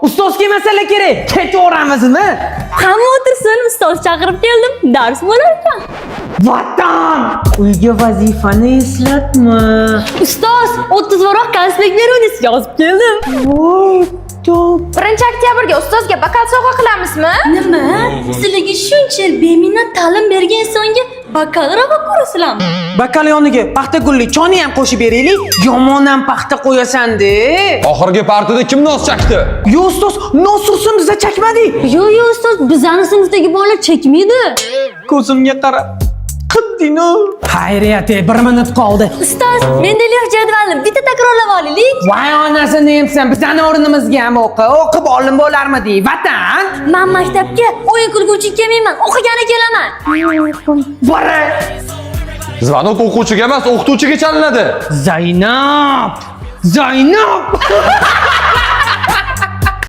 Ustozga masala kerak. Ketaveramizmi? Hamma o'tirsin, ustoz chaqirib keldim. Dars bo'lar ekan. Vatan! Uyga vazifani eslatma. Ustoz, 30 varoq konspekt beruvdingiz, yozib keldim. Voy, top. 1-oktyabrga ustozga bakal sovg'a qilamizmi? Nima? Sizlarga shuncha yil beminnat ta'lim bergan insonga bakalorga ko'rasizlarmi? Bakal yoniga paxta gulli choni ham qo'shib beraylik. Yomon ham paxta qo'yasan-de. Oxirgi partida kim nos chaqdi? Yo ustoz, nosursin biza chakmadik. Yo'q, ustoz, bizning sinfdagi bolalar chekmaydi. Ko'zimga qara. Qidding-u. Xayriyat, 1 minut qoldi. Ustoz, menda yo'q jadvalni bitta takrorlab olaylik. Voy onasini emsan, bizani o'rnimizga ham o'qib olim bo'larmidi? Vatan! Men maktabga o'yin qilguvchi kelmayman, o'qigani kelaman. Bora! Zvonok o'quvchiga emas, o'qituvchiga chalinadi. Zaynab!